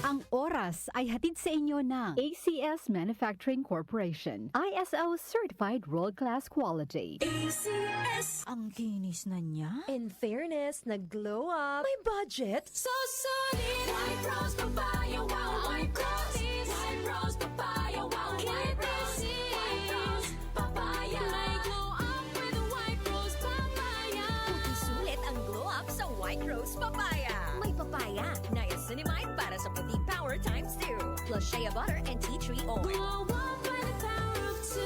Ang oras ay hatid sa inyo ng ACS Manufacturing Corporation. ISO Certified World-Class Quality. ACS! Ang kinis na niya. In fairness, nag-glow up. May budget. So solid! White Rose Papaya, wow! White Rose! White Rose Papaya, wow! White Rose! White Rose Papaya! May glow up with White Rose Papaya. Puti sulit ang glow up sa White Rose Papaya. May papaya, niacinamide para sa puti power times 2. Plus shea butter and tea tree oil. Glow up by the power of 2.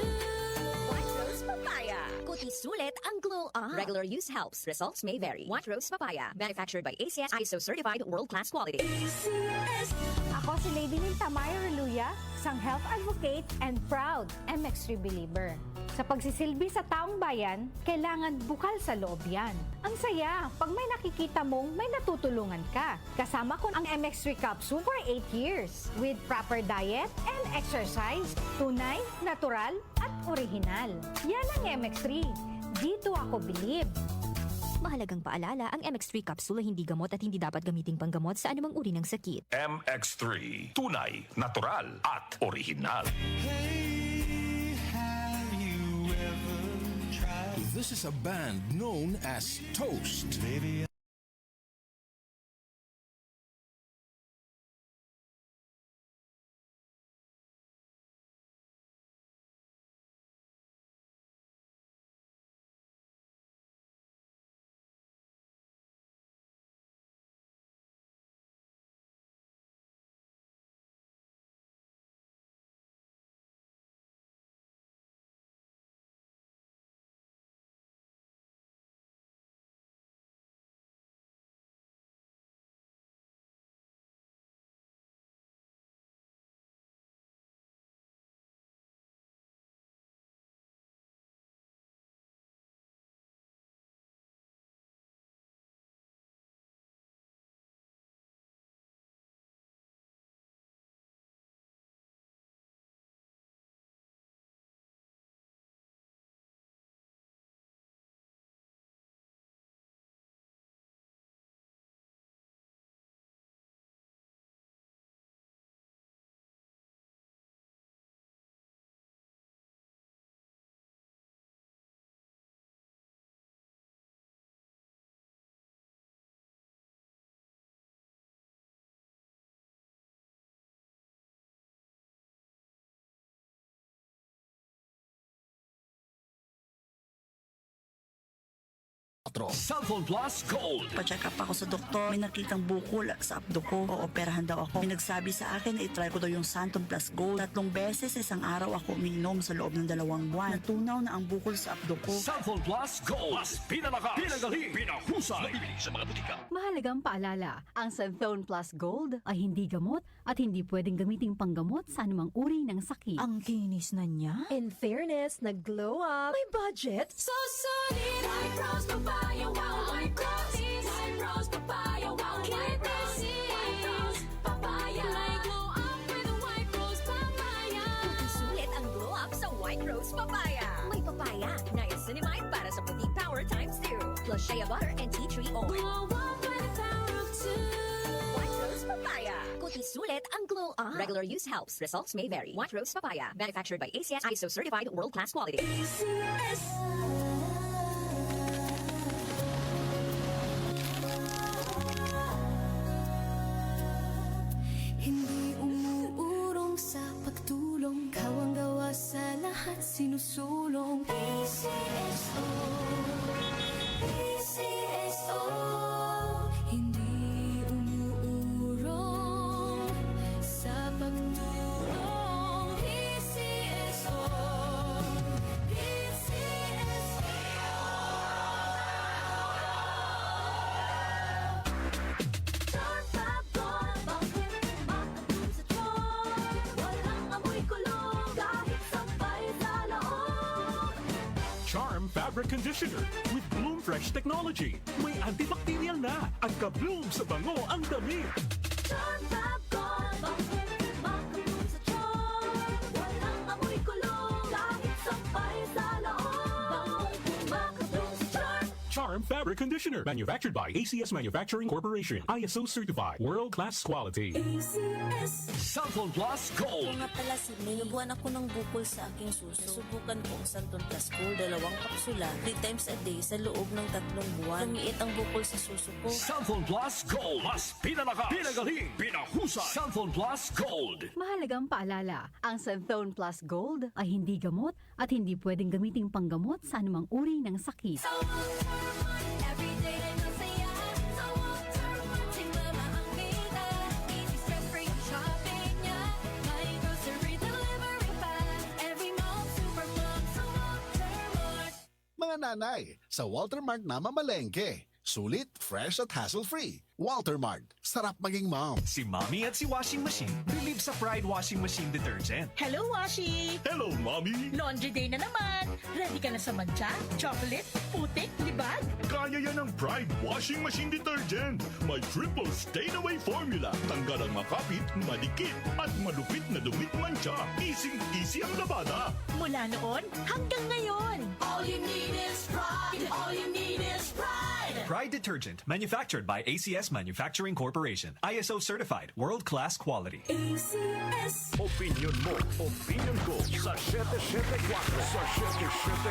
White Rose Papaya. Kuti sulit ang glow up. Regular use helps. Results may vary. White Rose Papaya. Manufactured by ACS ISO Certified World-Class Quality. ACS. Ako si Lady Ninta Maya Reluya, isang health advocate and proud MX3 believer. Sa pagsisilbi sa taong bayan, kailangan bukal sa loob yan. Ang saya, pag may nakikita mong may natutulungan ka. Kasama ko ang MX3 capsule for 8 years with proper diet and exercise. Tunay, natural, at original. Yan ang MX3. Dito ako believe. Mahalagang paalala, ang MX3 capsule ay hindi gamot at hindi dapat gamiting panggamot sa anumang uri ng sakit. MX3, tunay, natural at original. This is a band known as Toast. Cellphone Plus Gold. Pa-check up ako sa doktor. May nakitang bukol sa abdo ko. Ooperahan daw ako. May nagsabi sa akin na itry ko daw yung Santon Plus Gold. 3 beses isang araw ako uminom sa loob ng 2 buwan. Natunaw na ang bukol sa abdo ko. Cellphone Plus Gold. Mas pinalakas, pinagaling, pinahusay. Mabibili sa mga butika. Mahalagang paalala, ang Santhone Plus Gold ay hindi gamot at hindi pwedeng gamiting panggamot sa anumang uri ng sakit. Ang kinis na niya. In fairness, nag-glow up. May budget. So solid. White Rose Papaya, wow. White Rose. White Rose Papaya, wow. White Rose. White Rose Papaya. May glow up with White Rose Papaya. Puti sulit ang glow up sa White Rose Papaya. May papaya, niacinamide para sa puti power times 2. Plus shea butter and tea tree oil. Glow up by the power of 2. White Rose Papaya. Kuti sulit ang glow up. Regular use helps. Results may vary. White Rose Papaya. Manufactured by ACS ISO Certified World-Class Quality. ACS. Hindi umuurong sa pagtulong, kawang gawa sa lahat sinusulong. PCSO, PCSO. Hindi umuurong sa pagtulong. PCSO, Charm Fabric Conditioner with Bloom Fresh Technology. May antibacterial na at ka-bloom sa bango ang damit. Charm Charm Fabric Conditioner. Manufactured by ACS Manufacturing Corporation. ISO certified. World-class quality. Santon Plus Gold. Nga pala si Nilubuan ako ng bukol sa aking suso. Subukan ko ang Santon Plus Gold, 2 kapsula, 3 times a day sa loob ng 3 buwan. Lumiit ang bukol sa suso ko. Santon Plus Gold. Mas pinalakas, pinagaling, pinahusay. Santon Plus Gold. Mahalagang paalala, ang Santhone Plus Gold ay hindi gamot at hindi pwedeng gamiting panggamot sa anumang uri ng sakit. Sa Walter Mart, everyday ay masaya. Sa Walter Mart, si mama ang bida. Easy stress-free shopping niya. May grocery delivery pa. Every mall, supermall, sa Walter Mart. Mga nanay, sa Walter Mart na mamalengke. Sulit, fresh at hassle-free. Walter Mart, sarap maging mom. Si Mommy at si Washing Machine believe sa Pride Washing Machine Detergent. Hello, Washi! Hello, Mommy! Laundry day na naman! Ready ka na sa mancha, chocolate, putik, libag? Kaya yan ang Pride Washing Machine Detergent. May triple stain-away formula. Tanggal ang makapit, madikit, at malupit na dumit mancha. Easy ang labada. Mula noon hanggang ngayon! All you need is pride. All you need is pride. Pride Detergent, manufactured by ACS Manufacturing Corporation. ISO certified, world-class quality. ACS. Opinion mo, opinion ko. Sa 774. Sa 77.